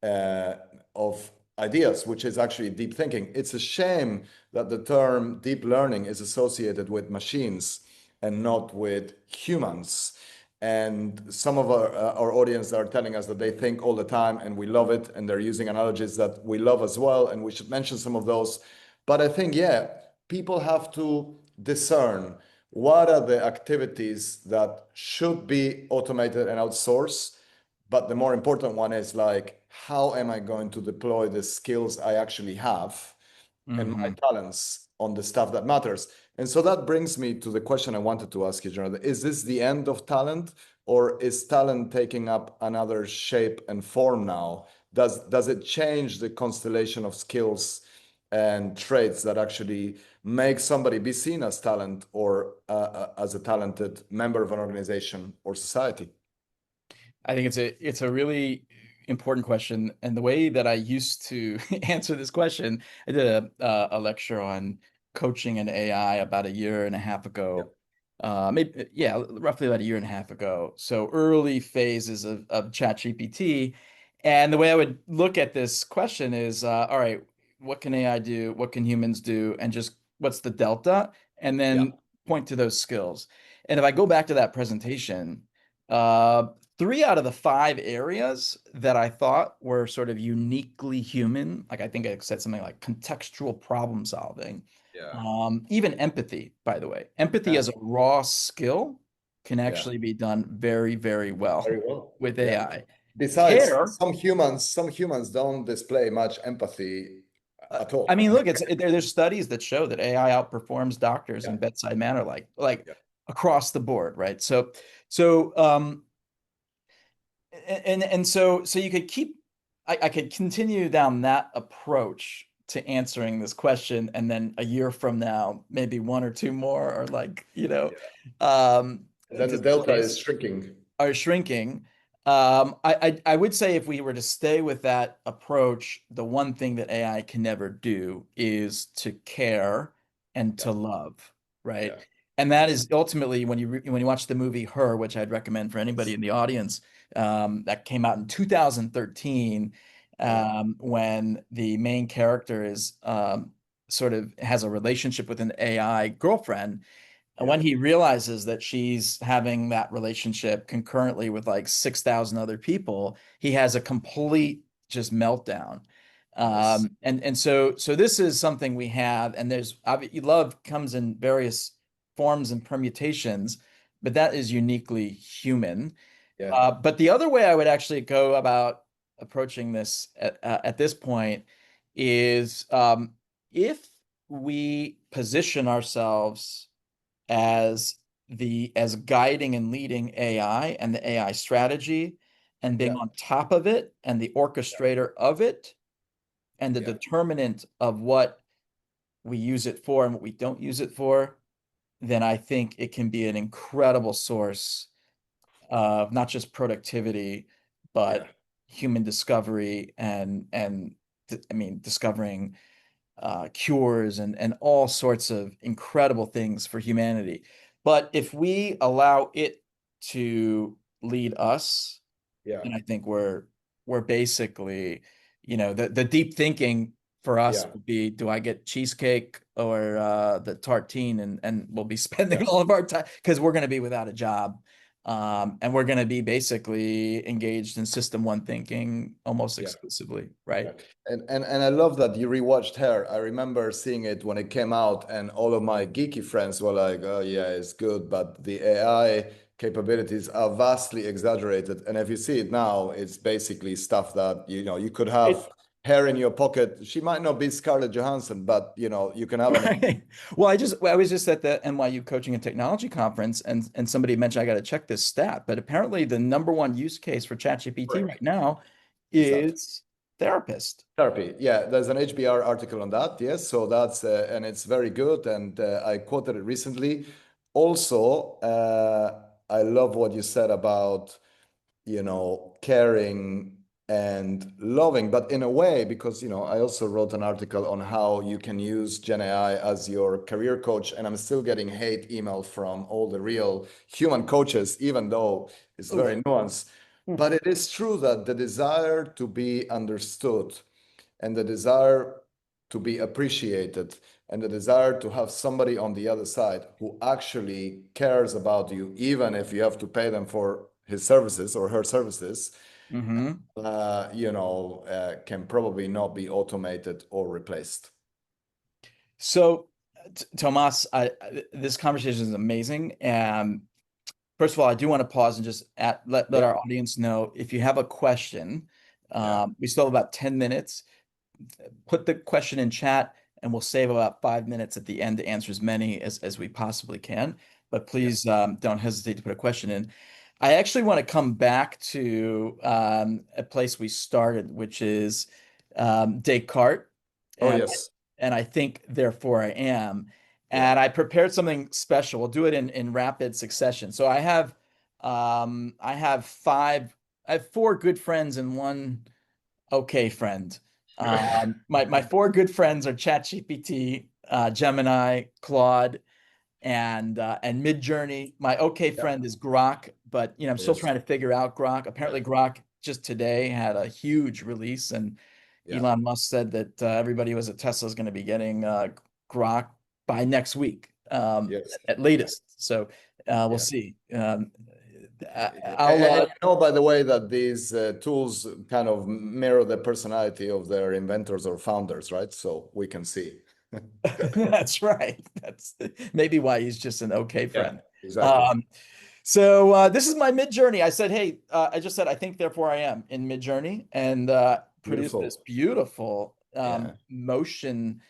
[SPEAKER 2] uh, of ideas, which is actually deep thinking. It's a shame that the term deep learning is associated with machines and not with humans. And some of our audience are telling us that they think all the time and we love it. And they're using analogies that we love as well. And we should mention some of those. But I think, yeah, people have to discern what are the activities that should be automated and outsourced. But the more important one is like, how am I going to deploy the skills I actually have and my
[SPEAKER 1] mhm.
[SPEAKER 2] talents on the stuff that matters? And so that brings me to the question I wanted to ask you, Jonathan. Is this the end of talent, or is talent taking up another shape and form now does it change the constellation of skills and traits that actually make somebody be seen as talent or as a talented member of an organization or society?
[SPEAKER 1] I think it's a really important question, and the way that I used to answer this question, I did a lecture on coaching and AI about a year and a half
[SPEAKER 2] Yeah,
[SPEAKER 1] ago, maybe yeah, roughly about a year and a half ago. So early phases of ChatGPT, and the way I would look at this question is, all right, what can AI do? What can humans do? And just what's the delta? And
[SPEAKER 2] yeah,
[SPEAKER 1] then point to those skills. And if I go back to that presentation, uh, three out of the five areas that I thought were sort of uniquely human, like I think I said something like contextual problem solving,
[SPEAKER 2] yeah,
[SPEAKER 1] even empathy, by the way. Empathy
[SPEAKER 2] yeah,
[SPEAKER 1] as a raw skill can
[SPEAKER 2] yeah.
[SPEAKER 1] actually be done very, very
[SPEAKER 2] Very
[SPEAKER 1] well
[SPEAKER 2] well.
[SPEAKER 1] with
[SPEAKER 2] Yeah.
[SPEAKER 1] AI.
[SPEAKER 2] Besides,
[SPEAKER 1] Care,
[SPEAKER 2] some humans don't display much empathy at
[SPEAKER 1] I
[SPEAKER 2] all.
[SPEAKER 1] mean, look, there's studies that show that AI outperforms doctors
[SPEAKER 2] Yeah,
[SPEAKER 1] in bedside manner, like
[SPEAKER 2] yeah,
[SPEAKER 1] across the board, right? So and so you could keep I could continue down that approach to answering this question, and then a year from now maybe one or two more are like
[SPEAKER 2] yeah.
[SPEAKER 1] um
[SPEAKER 2] And then the delta is
[SPEAKER 1] displays
[SPEAKER 2] shrinking.
[SPEAKER 1] are shrinking. I would say if we were to stay with that approach, the one thing that AI can never do is to care and
[SPEAKER 2] Yeah,
[SPEAKER 1] to love, right?
[SPEAKER 2] yeah,
[SPEAKER 1] And that
[SPEAKER 2] yes,
[SPEAKER 1] is ultimately when you watch the movie Her, which I'd recommend for anybody
[SPEAKER 2] yes,
[SPEAKER 1] in the audience, that came out in 2013,
[SPEAKER 2] yeah,
[SPEAKER 1] when the main character is sort of has a relationship with an AI girlfriend, and
[SPEAKER 2] yeah,
[SPEAKER 1] when he realizes that she's having that relationship concurrently with like 6,000 other people, he has a complete just meltdown.
[SPEAKER 2] yes,
[SPEAKER 1] And so this is something we have, and there's obviously love comes in various forms and permutations, but that is uniquely human.
[SPEAKER 2] yeah,
[SPEAKER 1] But the other way I would actually go about approaching this at this point is, if we position ourselves as guiding and leading AI and the AI strategy, and being
[SPEAKER 2] yeah,
[SPEAKER 1] on top of it and the orchestrator of it and the
[SPEAKER 2] yeah,
[SPEAKER 1] determinant of what we use it for and what we don't use it for, then I think it can be an incredible source of not just productivity,
[SPEAKER 2] yeah,
[SPEAKER 1] but human discovery and I mean discovering cures and all sorts of incredible things for humanity. But if we allow it to lead us,
[SPEAKER 2] yeah,
[SPEAKER 1] then I think we're basically, the deep thinking for us
[SPEAKER 2] yeah,
[SPEAKER 1] would be, do I get cheesecake or the tartine? And we'll be spending
[SPEAKER 2] yeah,
[SPEAKER 1] all of our time because we're going to be without a job. And we're going to be basically engaged in system one thinking almost
[SPEAKER 2] yeah.
[SPEAKER 1] exclusively, right?
[SPEAKER 2] Yeah. And I love that you rewatched Hair. I remember seeing it when it came out, and all of my geeky friends were like, "Oh yeah, it's good, but the AI capabilities are vastly exaggerated." And if you see it now, it's basically stuff that you could have
[SPEAKER 1] It,
[SPEAKER 2] Hair in your pocket. She might not be Scarlett Johansson, but you can have an.
[SPEAKER 1] Right. Well, I was just at the NYU Coaching and Technology Conference, and somebody mentioned I got to check this stat, but apparently the number one use case for ChatGPT
[SPEAKER 2] Correct.
[SPEAKER 1] right now
[SPEAKER 2] Is that?
[SPEAKER 1] is therapist.
[SPEAKER 2] Therapy, yeah, there's an HBR article on that. Yes, so that's and it's very good, and I quoted it recently. Also, I love what you said about caring and loving, but in a way, because I also wrote an article on how you can use Gen AI as your career coach, and I'm still getting hate email from all the real human coaches, even though it's
[SPEAKER 1] Oof.
[SPEAKER 2] very nuanced.
[SPEAKER 1] Oof.
[SPEAKER 2] But it is true that the desire to be understood and the desire to be appreciated and the desire to have somebody on the other side who actually cares about you, even if you have to pay them for his services or her services,
[SPEAKER 1] Hmm.
[SPEAKER 2] can probably not be automated or replaced.
[SPEAKER 1] So, Tomas, this conversation is amazing. First of all, I do want to pause and just let
[SPEAKER 2] Yeah,
[SPEAKER 1] our audience know if you have a question.
[SPEAKER 2] yeah,
[SPEAKER 1] We still have about 10 minutes. Put the question in chat, and we'll save about 5 minutes at the end to answer as many as we possibly can. But
[SPEAKER 2] yeah,
[SPEAKER 1] please, don't hesitate to put a question in. I actually want to come back to a place we started, which is Descartes,
[SPEAKER 2] Oh,
[SPEAKER 1] and
[SPEAKER 2] yes.
[SPEAKER 1] I think therefore I am.
[SPEAKER 2] Yeah.
[SPEAKER 1] And I prepared something special. We'll do it in rapid succession. So I have I have four good friends and one okay friend. My four good friends are ChatGPT, Gemini, Claude, and Midjourney. My okay
[SPEAKER 2] Yeah.
[SPEAKER 1] friend is Grok, but I'm still
[SPEAKER 2] Yes.
[SPEAKER 1] trying to figure out Grok.
[SPEAKER 2] Yeah.
[SPEAKER 1] Apparently, Grok just today had a huge release, and
[SPEAKER 2] Yeah.
[SPEAKER 1] Elon Musk said that everybody who was at Tesla is going to be getting Grok by next week,
[SPEAKER 2] Yes.
[SPEAKER 1] at
[SPEAKER 2] Yeah.
[SPEAKER 1] latest. So we'll
[SPEAKER 2] Yeah.
[SPEAKER 1] see. I'll
[SPEAKER 2] And by the way, that these tools kind of mirror the personality of their inventors or founders, right? So we can see.
[SPEAKER 1] That's right. That's maybe why he's just an okay
[SPEAKER 2] Yeah,
[SPEAKER 1] friend.
[SPEAKER 2] exactly.
[SPEAKER 1] Um, this is my mid journey. I said, hey, I just said I think therefore I am in mid journey, and produced this
[SPEAKER 2] Beautiful.
[SPEAKER 1] beautiful
[SPEAKER 2] Yeah.
[SPEAKER 1] motion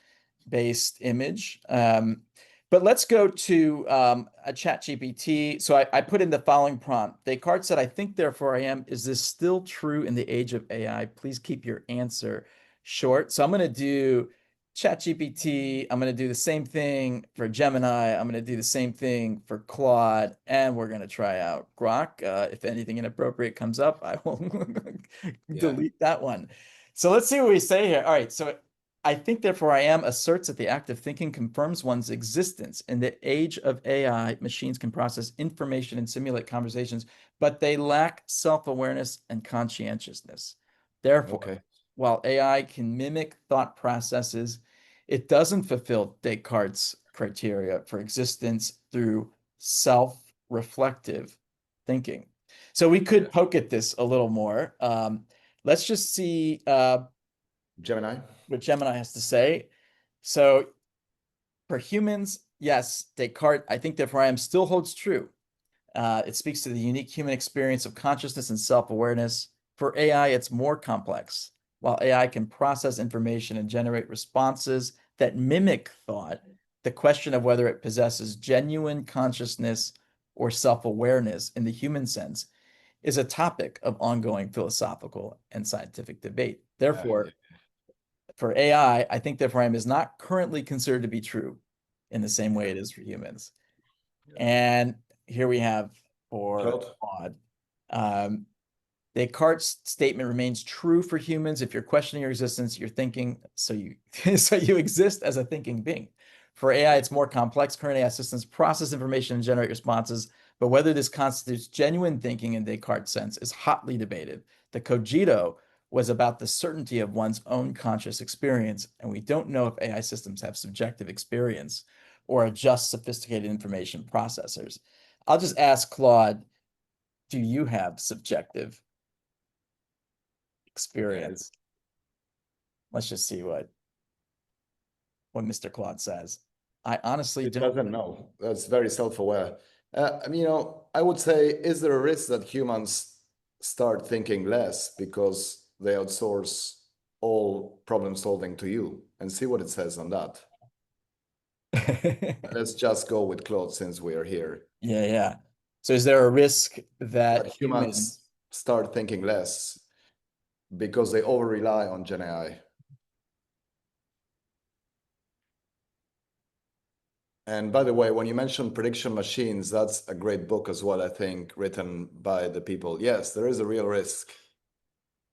[SPEAKER 1] based image. But let's go to a chat GPT. So I put in the following prompt. Descartes said, I think therefore I am. Is this still true in the age of AI? Please keep your answer short. So I'm going to do chat GPT. I'm going to do the same thing for Gemini. I'm going to do the same thing for Claude. And we're going to try out Grok. If anything inappropriate comes up, I will
[SPEAKER 2] Yeah.
[SPEAKER 1] delete that one. So let's see what we say here. All right. So I think therefore I am asserts that the act of thinking confirms one's existence. In the age of AI, machines can process information and simulate conversations, but they lack self-awareness and conscientiousness. Therefore,
[SPEAKER 2] Okay.
[SPEAKER 1] while AI can mimic thought processes, it doesn't fulfill Descartes' criteria for existence through self-reflective thinking. So we
[SPEAKER 2] Yeah.
[SPEAKER 1] could poke at this a little more. Let's just see
[SPEAKER 2] Gemini.
[SPEAKER 1] what Gemini has to say. So for humans, yes, Descartes, I think therefore I am still holds true. It speaks to the unique human experience of consciousness and self-awareness. For AI, it's more complex. While AI can process information and generate responses that mimic thought, the question of whether it possesses genuine consciousness or self-awareness in the human sense is a topic of ongoing philosophical and scientific debate.
[SPEAKER 2] Yeah.
[SPEAKER 1] Therefore, for AI, I think that prime is not currently considered to be true in the same way
[SPEAKER 2] Yeah.
[SPEAKER 1] it is for humans.
[SPEAKER 2] Yeah.
[SPEAKER 1] And here we have for
[SPEAKER 2] Claude.
[SPEAKER 1] Claude. Um, Descartes' statement remains true for humans. If you're questioning your existence, you're thinking, so you so you exist as a thinking being. For AI,
[SPEAKER 2] Yeah.
[SPEAKER 1] it's more complex. Current AI systems process information and generate responses, but whether this constitutes genuine thinking in Descartes' sense is hotly debated. The cogito was about the certainty of one's own conscious experience, and we don't know if AI systems have subjective experience or are just sophisticated information processors. I'll just ask Claude, do you have subjective
[SPEAKER 2] Yeah.
[SPEAKER 1] experience? Let's just see what Mr. Claude says. I honestly
[SPEAKER 2] It
[SPEAKER 1] don't.
[SPEAKER 2] doesn't know. That's very self-aware. I would say, is there a risk that humans start thinking less because they outsource all problem solving to you? And see what it says on that. Let's just go with Claude since we are here.
[SPEAKER 1] Yeah, yeah. So is there a risk
[SPEAKER 2] That
[SPEAKER 1] that
[SPEAKER 2] humans
[SPEAKER 1] humans
[SPEAKER 2] start thinking less because they over rely on Gen AI. And by the way, when you mention prediction machines, that's a great book as well, I think, written by the people. Yes, there is a real risk.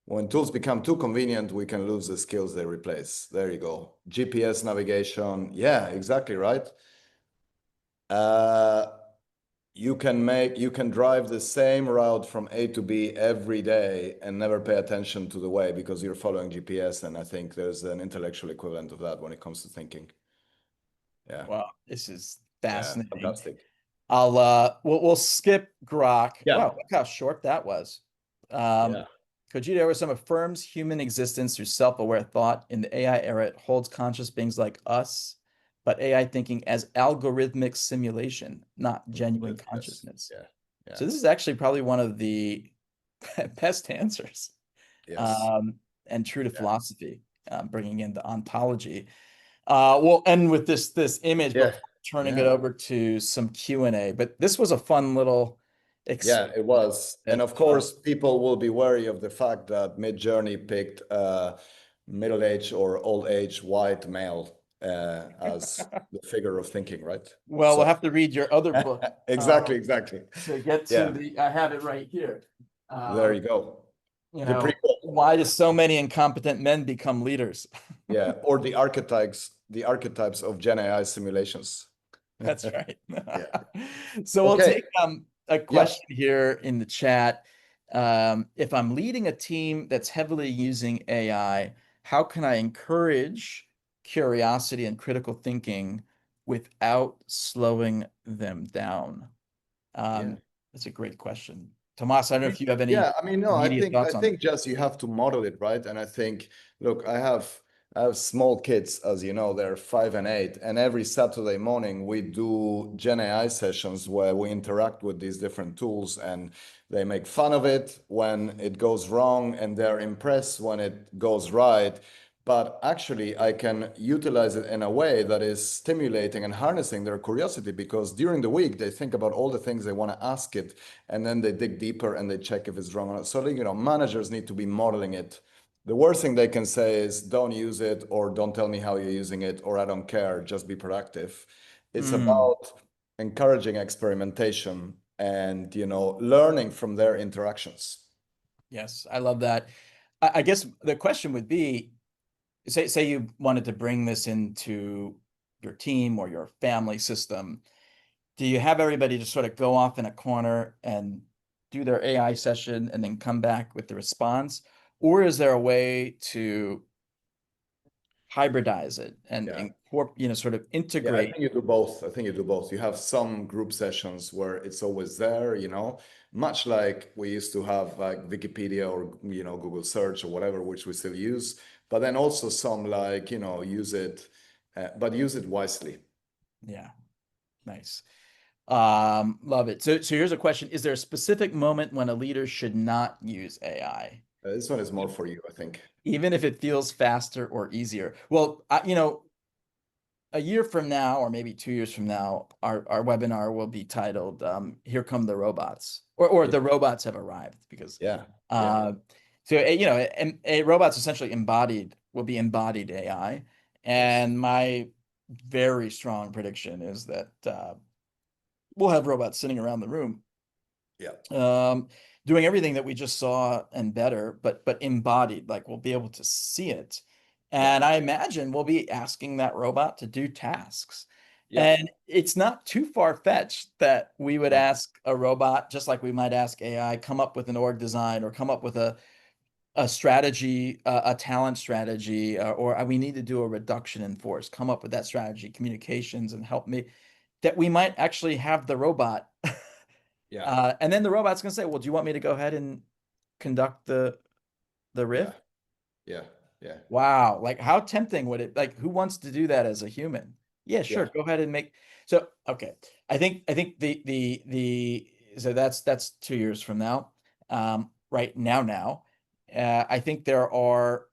[SPEAKER 2] When tools become too convenient, we can lose the skills they replace. There you go. GPS navigation. Yeah, exactly right. Uh, you can drive the same route from A to B every day and never pay attention to the way because you're following GPS. And I think there's an intellectual equivalent of that when it comes to thinking. Yeah.
[SPEAKER 1] Well, this is
[SPEAKER 2] Yeah.
[SPEAKER 1] fascinating.
[SPEAKER 2] Fantastic.
[SPEAKER 1] We'll skip Grok.
[SPEAKER 2] Yeah.
[SPEAKER 1] Wow, look how short that was. Um,
[SPEAKER 2] Yeah.
[SPEAKER 1] Cogito is some affirms human existence through self-aware thought. In the AI era, it holds conscious beings like us, but AI thinking as algorithmic simulation, not genuine
[SPEAKER 2] Yes.
[SPEAKER 1] consciousness.
[SPEAKER 2] Yeah. Yeah.
[SPEAKER 1] So this is actually probably one of the best answers,
[SPEAKER 2] Yes.
[SPEAKER 1] um, and true to
[SPEAKER 2] Yeah.
[SPEAKER 1] philosophy, bringing in the ontology. We'll end with this image
[SPEAKER 2] Yeah.
[SPEAKER 1] before turning it
[SPEAKER 2] Yeah.
[SPEAKER 1] over to some Q&A. But this was a fun little Explain
[SPEAKER 2] Yeah, it was. And
[SPEAKER 1] it.
[SPEAKER 2] of course, people will be wary of the fact that Midjourney picked a middle-aged or old-age white male as the figure of thinking, right?
[SPEAKER 1] Well, we'll
[SPEAKER 2] So
[SPEAKER 1] have to read your other book
[SPEAKER 2] exactly, exactly.
[SPEAKER 1] to get to
[SPEAKER 2] Yeah,
[SPEAKER 1] the. I have it right here.
[SPEAKER 2] there
[SPEAKER 1] Um,
[SPEAKER 2] you go.
[SPEAKER 1] you
[SPEAKER 2] The
[SPEAKER 1] know,
[SPEAKER 2] prequel.
[SPEAKER 1] why do so many incompetent men become leaders?
[SPEAKER 2] Yeah, or the archetypes of Gen AI simulations.
[SPEAKER 1] That's right.
[SPEAKER 2] Yeah.
[SPEAKER 1] So we'll
[SPEAKER 2] Okay.
[SPEAKER 1] take a
[SPEAKER 2] Yeah.
[SPEAKER 1] question here in the chat. If I'm leading a team that's heavily using AI, how can I encourage curiosity and critical thinking without slowing them down?
[SPEAKER 2] Yeah.
[SPEAKER 1] That's a great question. Tomas, I don't know if you have any
[SPEAKER 2] Yeah, I mean, no,
[SPEAKER 1] immediate
[SPEAKER 2] I
[SPEAKER 1] thoughts on it.
[SPEAKER 2] think just you have to model it, right? And I think, look, I have small kids, as you know, they're 5 and 8, and every Saturday morning we do Gen AI sessions where we interact with these different tools, and they make fun of it when it goes wrong, and they're impressed when it goes right. But actually, I can utilize it in a way that is stimulating and harnessing their curiosity, because during the week they think about all the things they want to ask it, and then they dig deeper and they check if it's wrong or not. So, managers need to be modeling it. The worst thing they can say is don't use it, or don't tell me how you're using it, or I don't care, just be productive. It's
[SPEAKER 1] Mm,
[SPEAKER 2] about encouraging experimentation and, learning from their interactions.
[SPEAKER 1] yes, I love that. I guess the question would be, say you wanted to bring this into your team or your family system. Do you have everybody just sort of go off in a corner and do their AI session and then come back with the response? Or is there a way to hybridize it and
[SPEAKER 2] Yeah.
[SPEAKER 1] sort of
[SPEAKER 2] Yeah, I
[SPEAKER 1] integrate?
[SPEAKER 2] think you do both. I think you do both. You have some group sessions where it's always there, much like we used to have like Wikipedia or, Google search or whatever, which we still use. But then also some like, use it, but use it wisely.
[SPEAKER 1] Yeah, nice. Love it. So here's a question. Is there a specific moment when a leader should not use AI,
[SPEAKER 2] This one is more for you, I think.
[SPEAKER 1] even if it feels faster or easier? Well, a year from now, or maybe 2 years from now, our webinar will be titled "Here Come the Robots," or
[SPEAKER 2] Yeah,
[SPEAKER 1] "The Robots Have Arrived," because
[SPEAKER 2] yeah, yeah,
[SPEAKER 1] uh, so a robot's essentially will be embodied AI,
[SPEAKER 2] yes,
[SPEAKER 1] and my very strong prediction is that we'll have robots sitting around the room,
[SPEAKER 2] yeah,
[SPEAKER 1] um, doing everything that we just saw and better, but embodied, like we'll be able to see it.
[SPEAKER 2] yeah,
[SPEAKER 1] And I imagine we'll be asking that robot to do tasks.
[SPEAKER 2] yeah.
[SPEAKER 1] And it's not too far-fetched that we would
[SPEAKER 2] No,
[SPEAKER 1] ask a robot, just like we might ask AI, come up with an org design or come up with a strategy, a talent strategy, or we need to do a reduction in force, come up with that strategy, communications, and help me. That we might actually have the robot
[SPEAKER 2] yeah,
[SPEAKER 1] and then the robot's gonna say, "Well, do you want me to go ahead and conduct the
[SPEAKER 2] yeah,
[SPEAKER 1] riff?"
[SPEAKER 2] yeah, yeah,
[SPEAKER 1] Wow, like how tempting would it? Like, who wants to do that as a human? Yeah, sure,
[SPEAKER 2] yeah,
[SPEAKER 1] go ahead and make. So, okay, I think the so that's 2 years from now. Right now, I think there are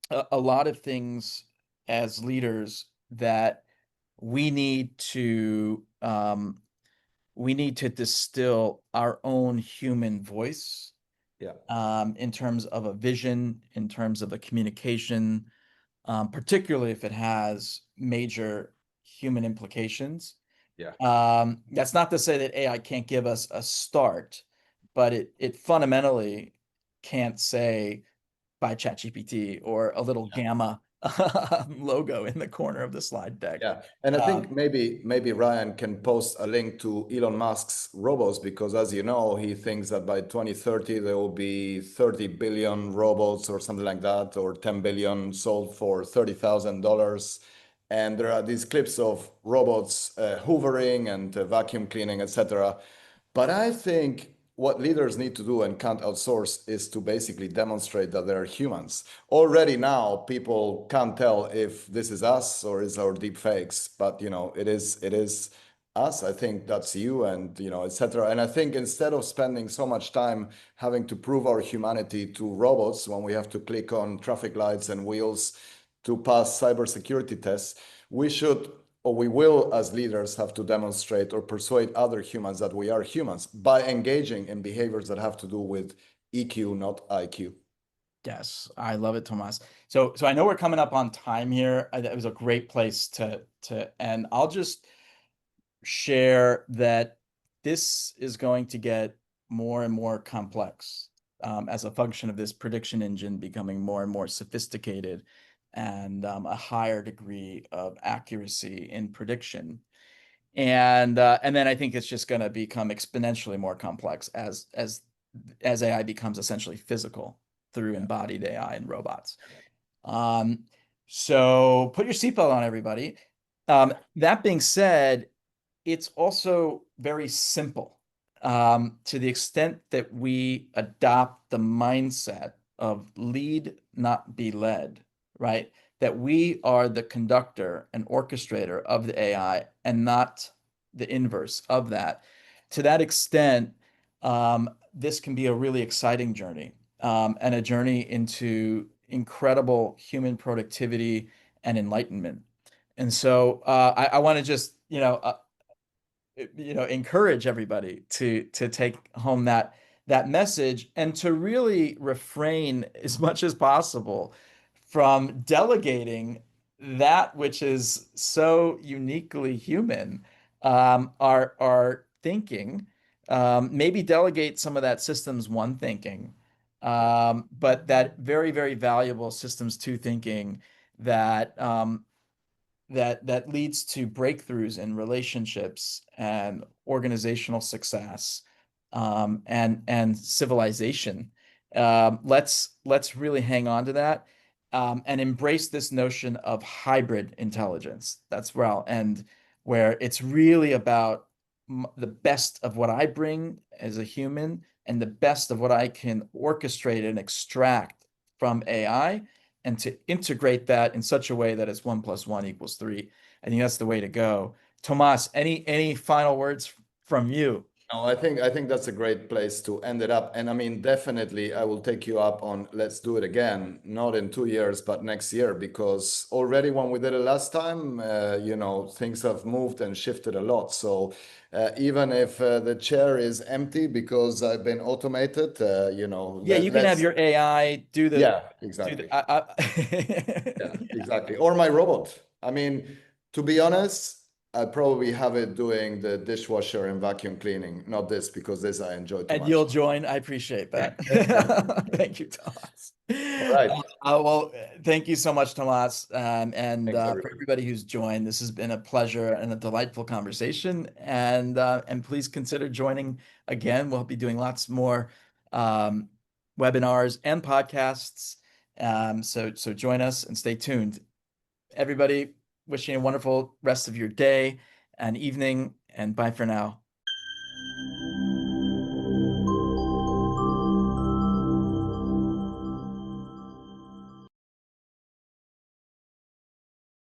[SPEAKER 1] a lot of things as leaders that we need to distill our own human voice
[SPEAKER 2] yeah,
[SPEAKER 1] in terms of a vision, in terms of a communication, particularly if it has major human implications.
[SPEAKER 2] yeah,
[SPEAKER 1] That's not to say that AI can't give us a start, but it fundamentally can't say by ChatGPT or a little
[SPEAKER 2] yeah.
[SPEAKER 1] gamma logo in the corner of the slide deck.
[SPEAKER 2] Yeah, and I
[SPEAKER 1] Um,
[SPEAKER 2] think maybe Ryan can post a link to Elon Musk's robots, because as you know, he thinks that by 2030 there will be 30 billion robots or something like that, or 10 billion sold for $30,000. And there are these clips of robots hoovering and vacuum cleaning, etc. But I think what leaders need to do and can't outsource is to basically demonstrate that they're humans. Already now, people can't tell if this is us or is our deep fakes, but it is us. I think that's you, and etc. And I think instead of spending so much time having to prove our humanity to robots when we have to click on traffic lights and wheels to pass cybersecurity tests, we should or we will, as leaders, have to demonstrate or persuade other humans that we are humans by engaging in behaviors that have to do with EQ, not IQ.
[SPEAKER 1] Yes, I love it, Tomas. So I know we're coming up on time here. It was a great place to end. I'll just share that this is going to get more and more complex as a function of this prediction engine becoming more and more sophisticated and a higher degree of accuracy in prediction. And then I think it's just going to become exponentially more complex as AI becomes essentially physical through embodied AI and robots. Um, so put your seatbelt on, everybody. That being said, it's also very simple to the extent that we adopt the mindset of lead, not be led, right? That we are the conductor and orchestrator of the AI and not the inverse of that. To that extent, this can be a really exciting journey and a journey into incredible human productivity and enlightenment. And so I want to just, encourage everybody to take home that message and to really refrain as much as possible from delegating that which is so uniquely human, our thinking. Maybe delegate some of that systems one thinking, but that very, very valuable systems two thinking that that leads to breakthroughs in relationships and organizational success, and civilization. Let's really hang on to that, and embrace this notion of hybrid intelligence. That's where I'll end, where it's really about the best of what I bring as a human and the best of what I can orchestrate and extract from AI, and to integrate that in such a way that it's 1 + 1 = 3. I think that's the way to go. Tomas, any final words from you?
[SPEAKER 2] No, I think that's a great place to end it up. And I mean, definitely, I will take you up on let's do it again, not in 2 years, but next year, because already when we did it last time, things have moved and shifted a lot. So even if the chair is empty because I've been automated,
[SPEAKER 1] Yeah, you can have
[SPEAKER 2] let's,
[SPEAKER 1] your AI
[SPEAKER 2] yeah,
[SPEAKER 1] do the
[SPEAKER 2] exactly. Yeah, exactly. Or my robot. I mean, to be honest, I'd probably have it doing the dishwasher and vacuum cleaning, not this, because this I enjoy too
[SPEAKER 1] and
[SPEAKER 2] much.
[SPEAKER 1] you'll join. I appreciate that. Thank you, Tomas.
[SPEAKER 2] All right.
[SPEAKER 1] Well, thank you so much, Tomas. And
[SPEAKER 2] Thanks,
[SPEAKER 1] for
[SPEAKER 2] everybody.
[SPEAKER 1] everybody who's joined, this has been a pleasure and a delightful conversation. And please consider joining again. We'll be doing lots more um, webinars and podcasts. So join us and stay tuned. Everybody, wishing you a wonderful rest of your day and evening, and bye for now.